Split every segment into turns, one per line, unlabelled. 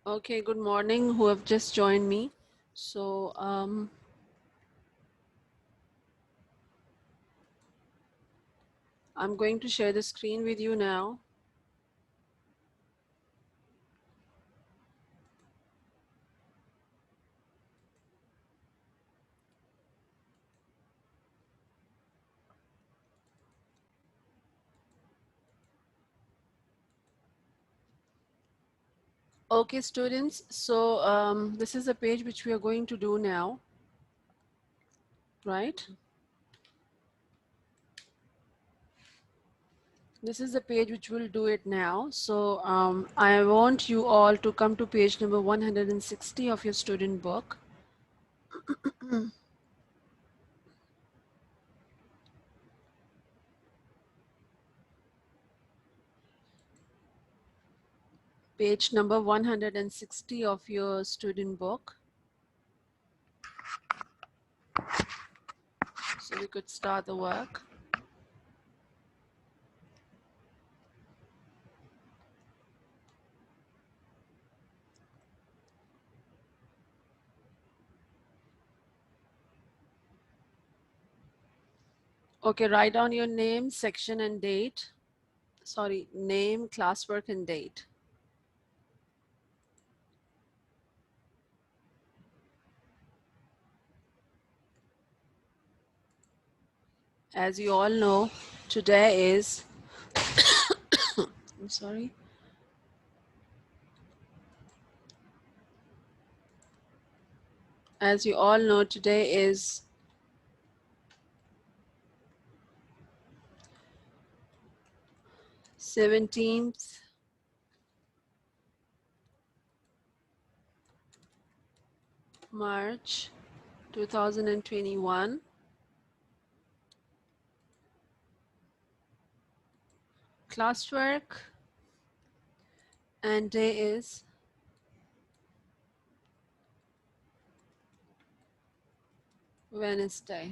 Okay, good morning, who have just joined me. So, I'm going to share the screen with you now. Okay, students, so this is a page which we are going to do now, right? This is the page which we'll do it now. So, I want you all to come to page number 160 of your student book. Page number 160 of your student book. So we could start the work. Okay, write down your name, section and date. Sorry, name, classwork and date. As you all know, today is, I'm sorry. As you all know, today is 17th March 2021. Classwork and day is Wednesday.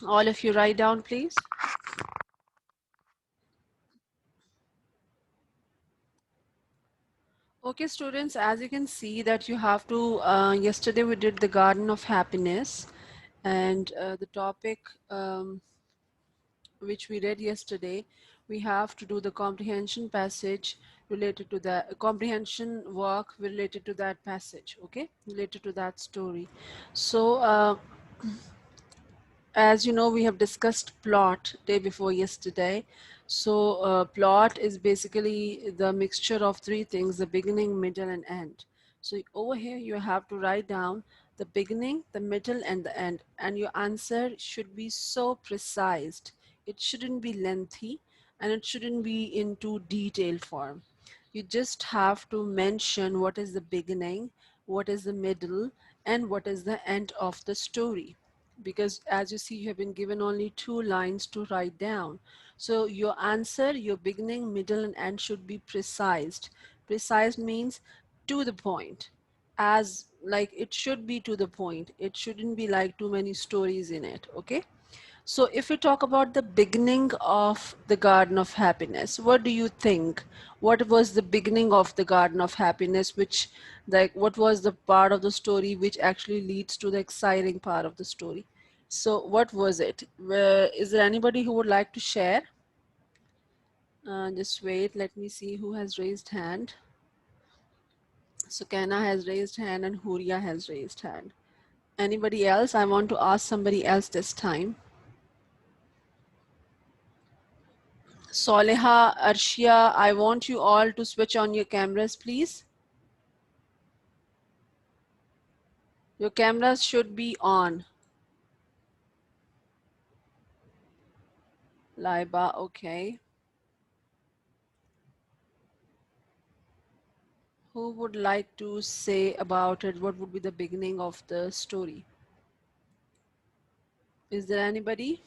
All of you write down, please. Okay, students, as you can see that you have to, yesterday we did the Garden of Happiness, and the topic which we read yesterday, we have to do the comprehension passage related to that, comprehension work related to that passage, okay, related to that story. So, as you know, we have discussed plot day before yesterday. So plot is basically the mixture of three things: the beginning, middle and end. So over here you have to write down the beginning, the middle and the end, and your answer should be so precise. It shouldn't be lengthy and it shouldn't be in too detailed form. You just have to mention what is the beginning, what is the middle, and what is the end of the story, because as you see you have been given only 2 lines to write down. So your answer, your beginning, middle and end should be precise. Precise means to the point, as like it should be to the point. It shouldn't be like too many stories in it, okay? So if we talk about the beginning of the Garden of Happiness, what do you think? What was the beginning of the Garden of Happiness, which, like, what was the part of the story which actually leads to the exciting part of the story? So what was it? Is there anybody who would like to share? Just wait, let me see who has raised hand. Sukana has raised hand and Huria has raised hand. Anybody else? I want to ask somebody else this time. Soleha, Arshia, I want you all to switch on your cameras, please. Your cameras should be on. Laiba, okay. Who would like to say about it? What would be the beginning of the story? Is there anybody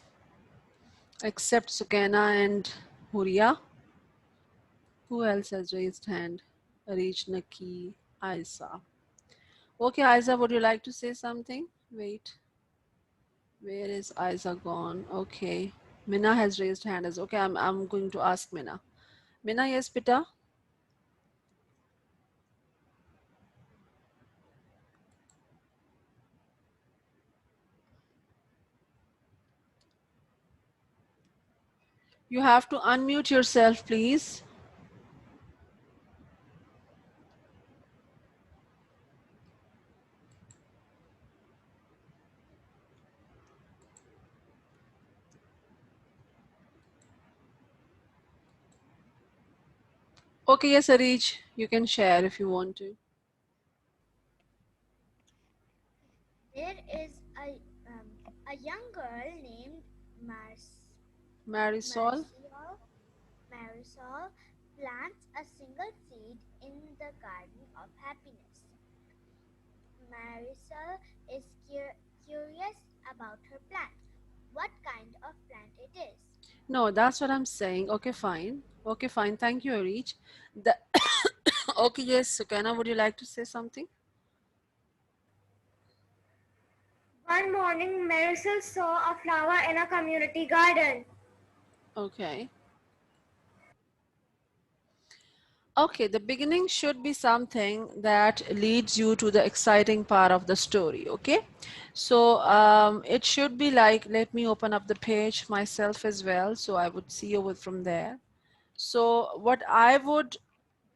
except Sukana and Huria? Who else has raised hand? Arish, Naki, Isa. Okay, Isa, would you like to say something? Wait. Where is Isa gone? Okay. Mina has raised hand as okay. I'm going to ask Mina. Mina, yes, Pita? You have to unmute yourself, please. Okay, yes, Arij, you can share if you want to.
There is a young girl named
Marisol?
Marisol. Marisol plants a single seed in the garden of happiness. Marisol is curious about her plant. What kind of plant it is?
No, that's what I'm saying. Okay, fine. Okay, fine. Thank you, Arij. The okay, yes, Sukana, would you like to say something?
One morning, Marisol saw a flower in a community garden.
Okay. Okay, the beginning should be something that leads you to the exciting part of the story, okay? So it should be like, let me open up the page myself as well, so I would see over from there. So what I would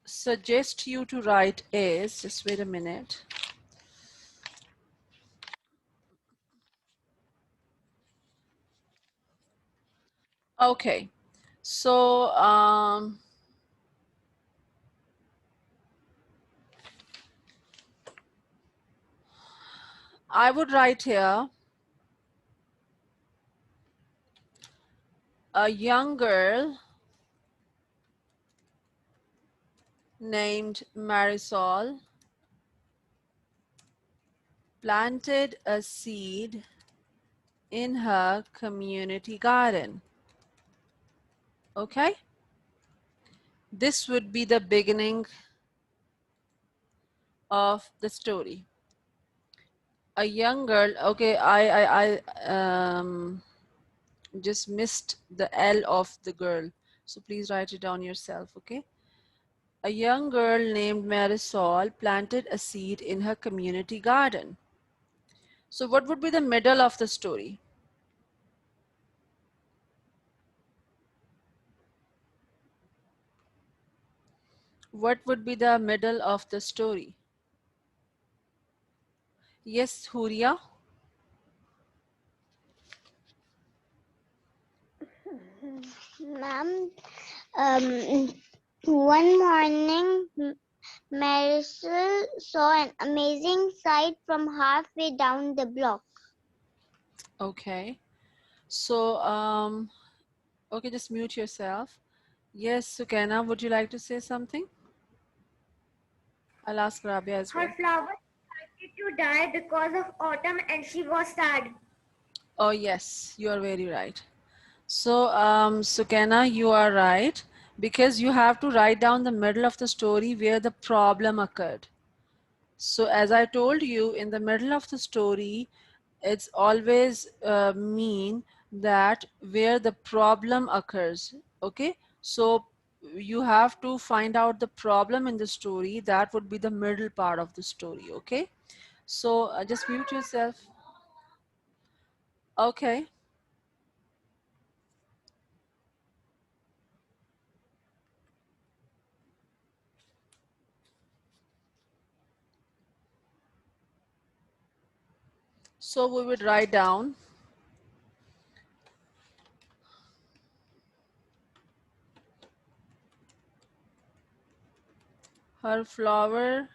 suggest you to write is, just wait a minute. Okay, so I would write here, a young girl named Marisol planted a seed in her community garden. Okay, this would be the beginning of the story. A young girl, okay, I just missed the L of the girl, so please write it down yourself. Okay, a young girl named Marisol planted a seed in her community garden. So what would be the middle of the story? What would be the middle of the story? Yes, Huria.
Ma'am, um, one morning, Marisol saw an amazing sight from halfway down the block.
Okay, so okay, just mute yourself. Yes, Sukena, would you like to say something? I'll ask Rabia as
Her
well.
flowers started to die because of autumn and she was sad.
Oh, yes, you are very right. So, Sukena, you are right because you have to write down the middle of the story where the problem occurred. So, as I told you, in the middle of the story, it's always mean that where the problem occurs. Okay, so you have to find out the problem in the story. That would be the middle part of the story. Okay, so just mute yourself. Okay, so we would write down her flower.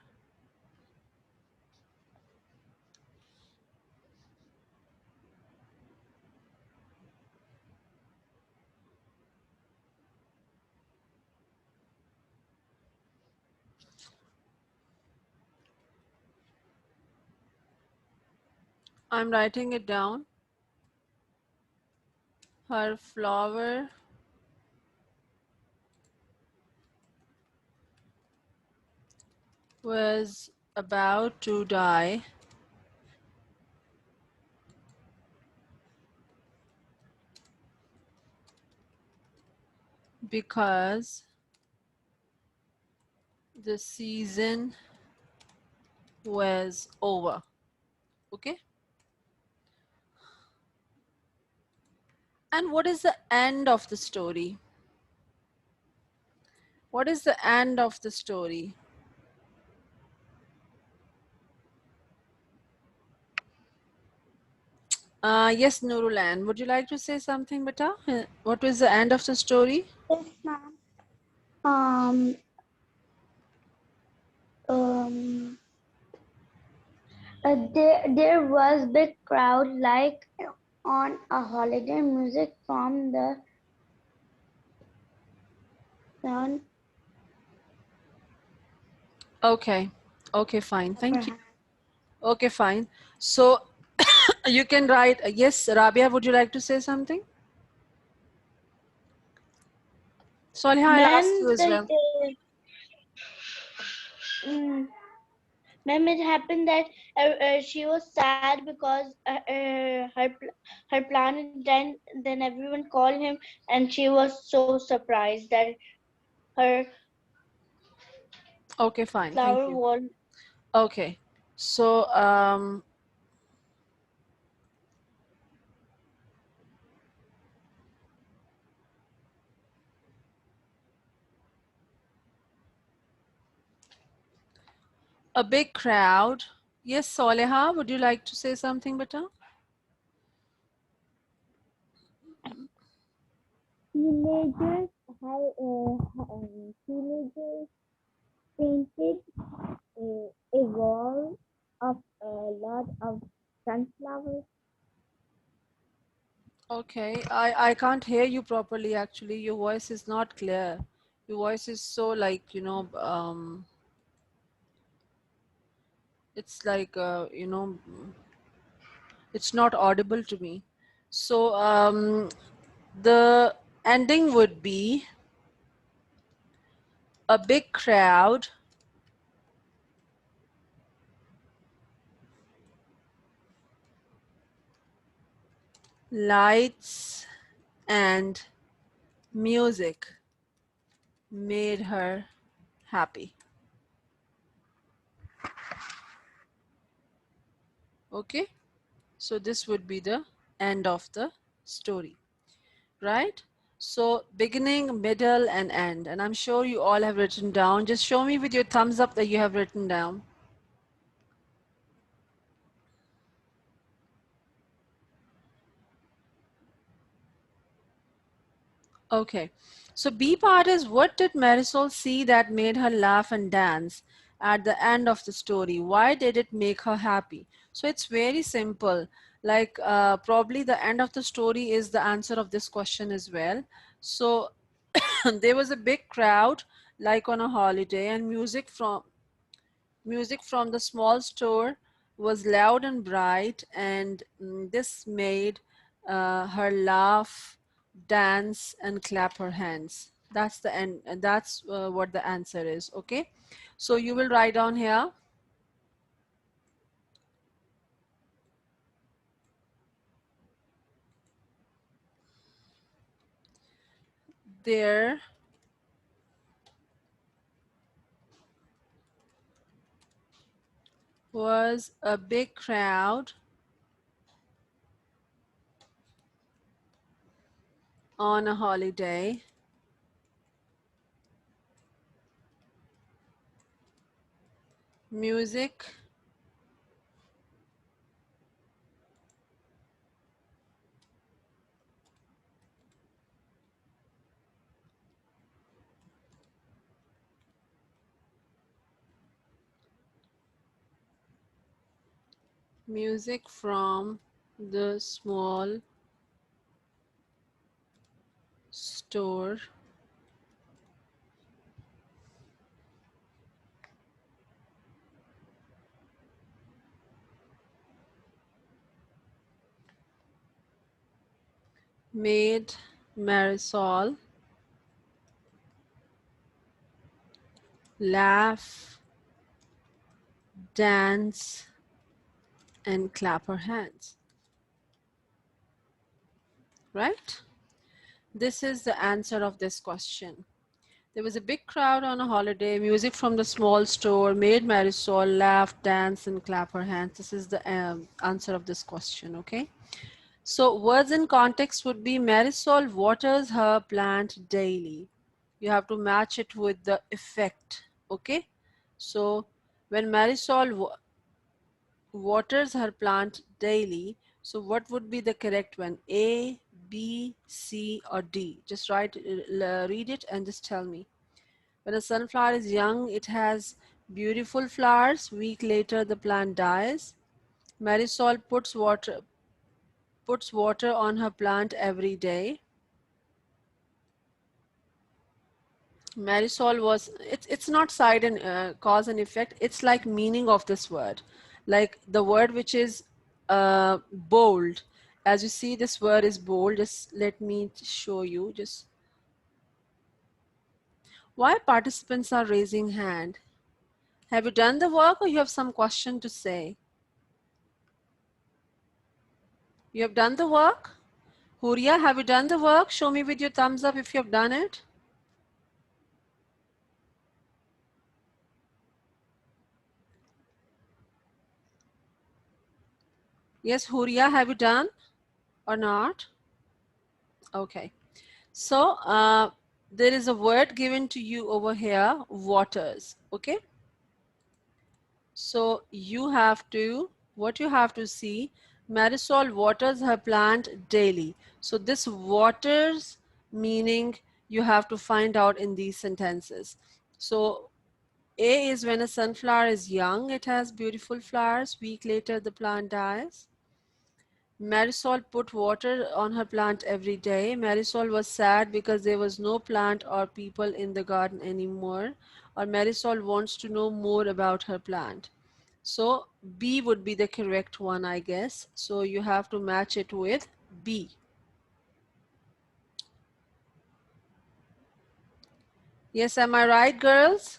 I'm writing it down. Her flower was about to die because the season was over. Okay. And what is the end of the story? What is the end of the story? Yes, Nurulan, would you like to say something, beta? What was the end of the story?
Yes, ma'am. Um, um, there was big crowd like on a holiday. Music from the sound
Okay. Okay, fine.
of her
Thank you.
hand.
Okay, fine. So you can write, yes, Rabia, would you like to say something? Soliha, I asked you
Ma'am,
as well.
mm, ma'am, it happened that she was sad because her planet then everyone called him and she was so surprised that her
Okay, fine. Thank
flower
you.
was
Okay. So, a big crowd. Yes, Soleha, would you like to say something, beta?
teenagers teenagers painted a wall of a lot of sunflowers.
Okay, I can't hear you properly actually. Your voice is not clear. Your voice is so like, it's like, it's not audible to me. So, the ending would be a big crowd lights and music made her happy. Okay, so this would be the end of the story, right? So beginning, middle, and end. And I'm sure you all have written down. Just show me with your thumbs up that you have written down. Okay, so B part is, what did Marisol see that made her laugh and dance at the end of the story? Why did it make her happy? So it's very simple. Like probably the end of the story is the answer of this question as well. So there was a big crowd like on a holiday, and music from the small store was loud and bright, and this made her laugh, dance, and clap her hands. That's the end, and that's what the answer is. Okay, so you will write down here. There was a big crowd on a holiday. Music music from the small store made Marisol laugh, dance, and clap her hands, right? This is the answer of this question. There was a big crowd on a holiday. Music from the small store made Marisol laugh, dance, and clap her hands. This is the answer of this question, okay? So words in context would be Marisol waters her plant daily. You have to match it with the effect, okay? So when Marisol waters her plant daily, so what would be the correct one? A, B, C, or D? Just read it and just tell me. When a sunflower is young, it has beautiful flowers. Week later, the plant dies. Marisol puts water on her plant every day. Marisol was it's not side and cause and effect. It's like meaning of this word, like the word which is bold. As you see, this word is bold. Just let me show you. Just why participants are raising hand. Have you done the work or you have some question to say? You have done the work? Huria, have you done the work? Show me with your thumbs up if you have done it. Yes, Huria, have you done or not? Okay. So there is a word given to you over here, waters. Okay. So what you have to see, Marisol waters her plant daily. So this waters meaning you have to find out in these sentences. So A is when a sunflower is young, it has beautiful flowers. Week later, the plant dies. Marisol put water on her plant every day. Marisol was sad because there was no plant or people in the garden anymore. Or Marisol wants to know more about her plant. So B would be the correct one, I guess. So you have to match it with B. Yes, am I right, girls?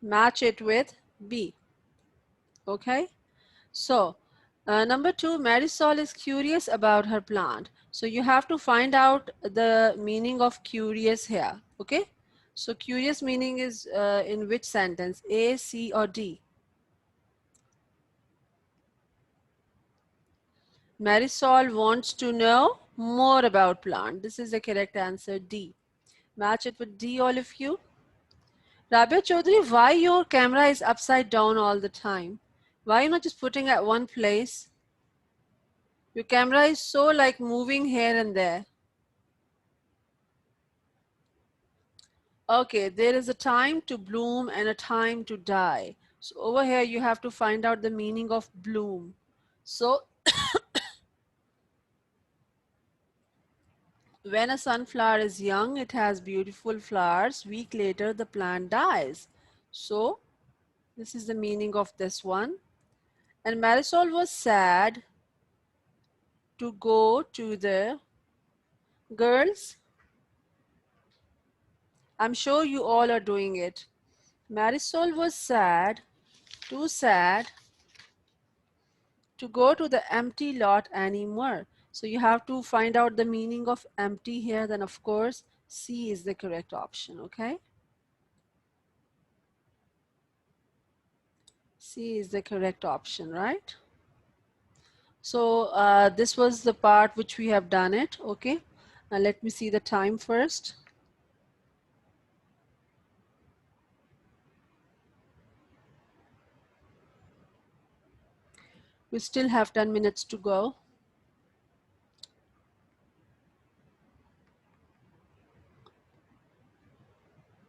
Match it with B. Okay. So, number two, Marisol is curious about her plant. So you have to find out the meaning of curious here. Okay. So curious meaning is in which sentence? A, C, or D? Marisol wants to know more about plant. This is the correct answer, D. Match it with D, all of you. Rabia Chaudhary, why your camera is upside down all the time? Why you not just putting at one place? Your camera is so like moving here and there. Okay, there is a time to bloom and a time to die. So over here you have to find out the meaning of bloom. So when a sunflower is young, it has beautiful flowers. Week later, the plant dies. So this is the meaning of this one. And Marisol was sad to go to the girls. I'm sure you all are doing it. Marisol was sad, too sad to go to the empty lot anymore. So you have to find out the meaning of empty here. Then of course, C is the correct option, okay? C is the correct option, right? So this was the part which we have done it, okay? Now let me see the time first. We still have 10 minutes to go.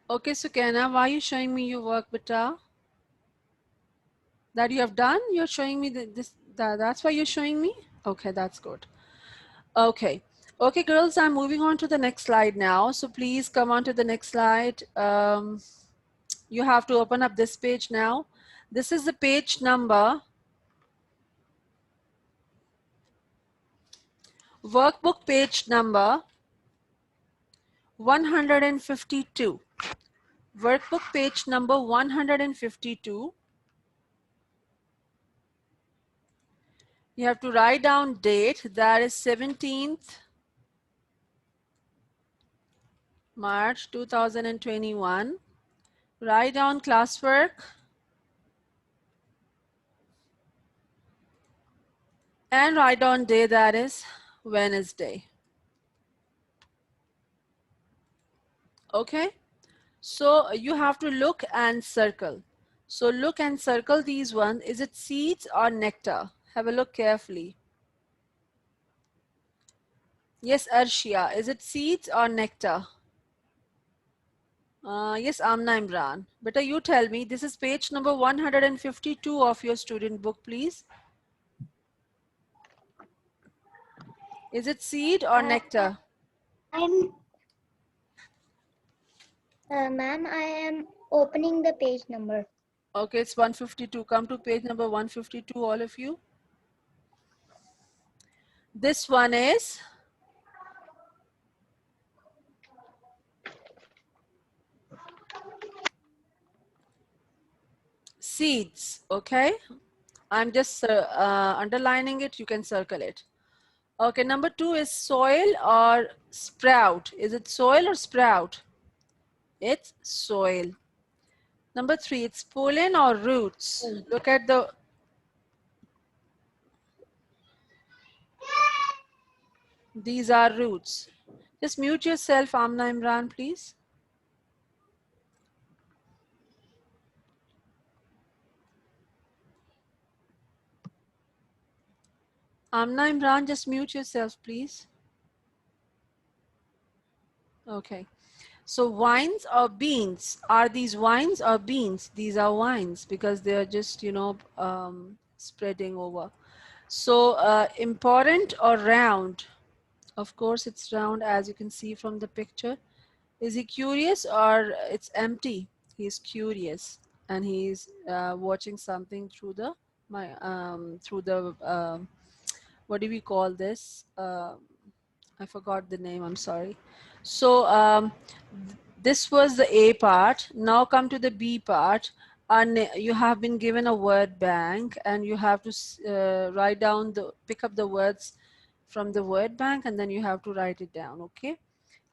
Okay, so Kenna, why are you showing me your work, beta? That you have done? You're showing me that's why you're showing me? Okay, that's good. Okay. Okay, girls, I'm moving on to the next slide now. So please come on to the next slide. You have to open up this page now. This is the page number, workbook page number 152. Workbook page number 152. You have to write down date, that is 17th March 2021. Write down classwork and write down day, that is Wednesday. Okay, so you have to look and circle. So look and circle these ones. Is it seeds or nectar? Have a look carefully. Yes, Arshia, is it seeds or nectar? Yes, Amna Imran. Beta, you tell me, this is page number 152 of your student book, please. Is it seed or nectar?
I'm, ma'am, I am opening the page number.
Okay, it's 152. Come to page number 152, all of you. This one is seeds, okay? I'm just underlining it. You can circle it. Okay, number 2 is soil or sprout. Is it soil or sprout? It's soil. Number 3, it's pollen or roots. Look at the... These are roots. Just mute yourself, Amna Imran, please. Amna Imran, just mute yourself, please. Okay. So wines or beans? Are these wines or beans? These are wines because they are just, you know, spreading over. So important or round? Of course, it's round, as you can see from the picture. Is he curious or it's empty? He's curious and he's watching something through the what do we call this? I forgot the name. I'm sorry. So this was the A part. Now come to the B part. And you have been given a word bank, and you have to write down pick up the words from the word bank, and then you have to write it down. Okay.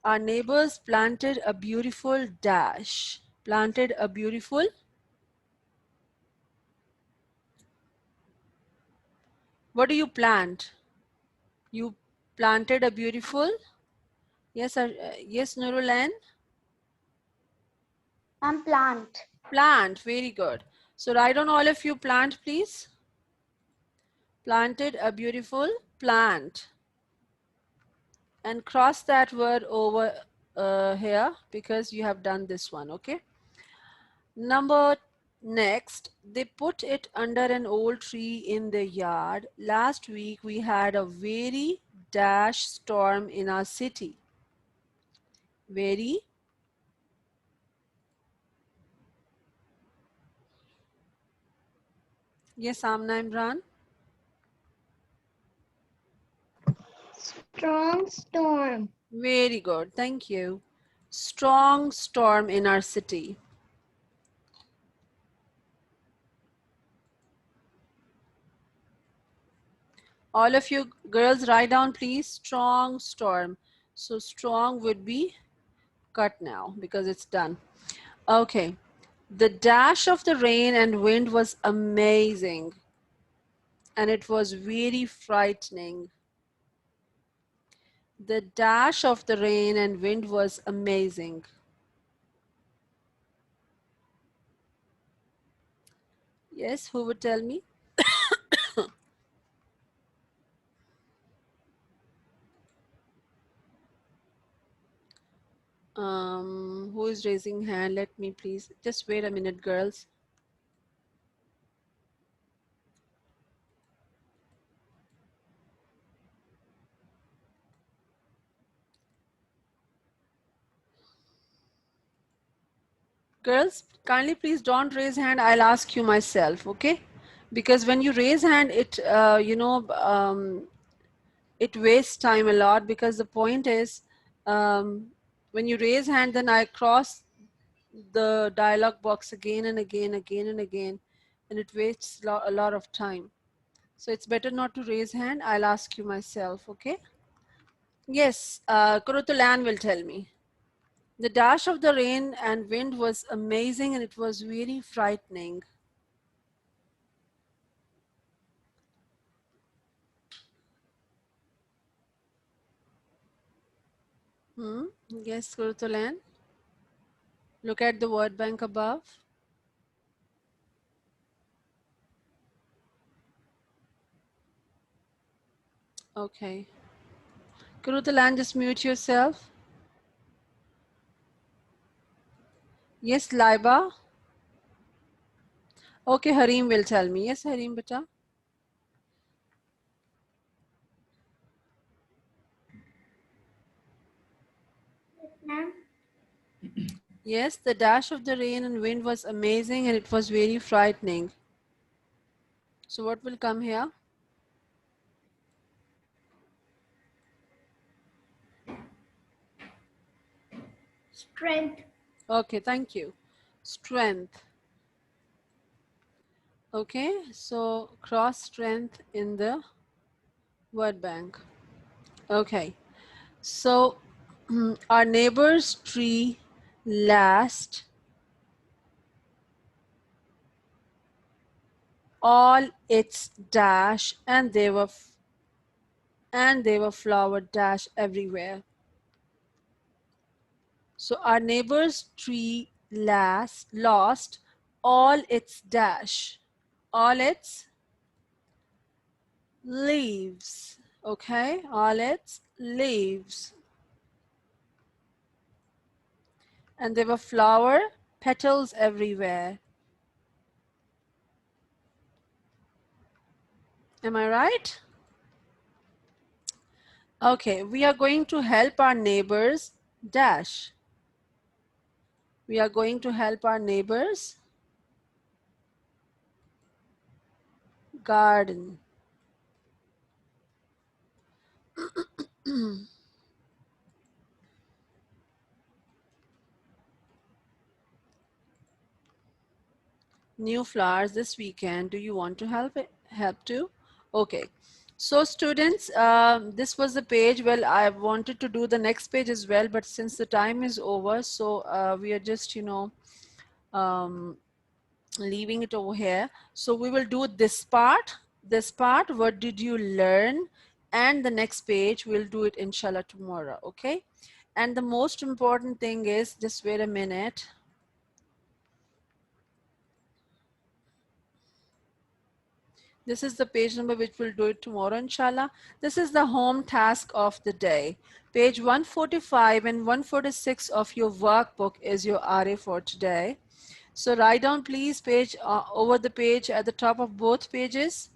Our neighbors planted a beautiful dash. Planted a beautiful. What do you plant? You planted a beautiful. Yes, yes, Nurulan.
Plant.
Plant. Very good. So write on all of you plant, please. Planted a beautiful plant. And cross that word over here because you have done this one. Okay. Next, they put it under an old tree in the yard. Last week we had a very dash storm in our city. Very. Yes, Amna Imran.
Strong storm.
Very good. Thank you. Strong storm in our city. All of you girls write down, please. Strong storm. So strong would be cut now because it's done. Okay. The dash of the rain and wind was amazing. And it was very frightening. The dash of the rain and wind was amazing. Yes, who would tell me? Who is raising hand? Let me please, just wait a minute, girls. Girls, kindly please don't raise hand. I'll ask you myself, okay? Because when you raise hand, it, it wastes time a lot because the point is, when you raise hand, then I cross the dialog box again and again, and it wastes a lot of time. So it's better not to raise hand. I'll ask you myself, okay? Yes, Kurutulan will tell me. The dash of the rain and wind was amazing and it was very frightening. Yes, Kurutulan. Look at the word bank above. Okay. Kurutulan, just mute yourself. Yes, Laiba. Okay, Harim will tell me. Yes, Harim, beta.
Ma'am.
Yes, the dash of the rain and wind was amazing and it was very frightening. So what will come here?
Strength.
Okay, thank you. Strength. Okay, so cross strength in the word bank. Okay, so our neighbor's tree last all its dash and they were flower dash everywhere. So our neighbor's tree lost all its dash, all its leaves. Okay, all its leaves. And there were flower petals everywhere. Am I right? Okay, we are going to help our neighbors dash. We are going to help our neighbors garden. New flowers this weekend. Do you want to help too? Okay. So students, this was the page. Well, I wanted to do the next page as well, but since the time is over, so we are just, um, leaving it over here. So we will do this part, what did you learn? And the next page, we'll do it inshallah tomorrow, okay? And the most important thing is, just wait a minute. This is the page number which we'll do it tomorrow, inshallah. This is the home task of the day. Page 145 and 146 of your workbook is your RA for today. So write down please page over the page at the top of both pages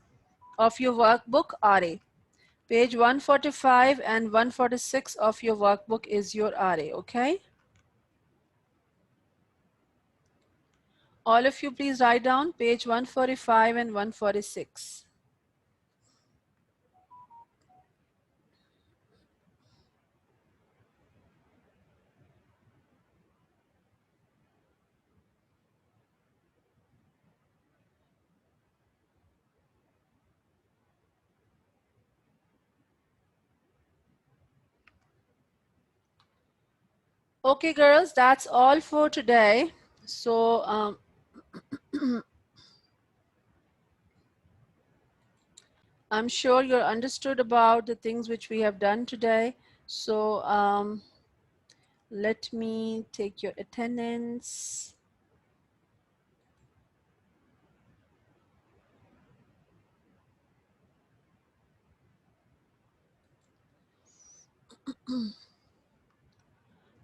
of your workbook RA. Page 145 and 146 of your workbook is your RA, okay? All of you please write down page 145 and 146. Okay, girls, that's all for today. So, I'm sure you're understood about the things which we have done today. So, let me take your attendance.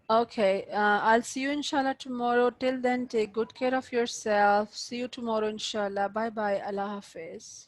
Okay, I'll see you inshallah tomorrow. Till then, take good care of yourself. See you tomorrow inshallah. Bye bye. Allah Hafiz.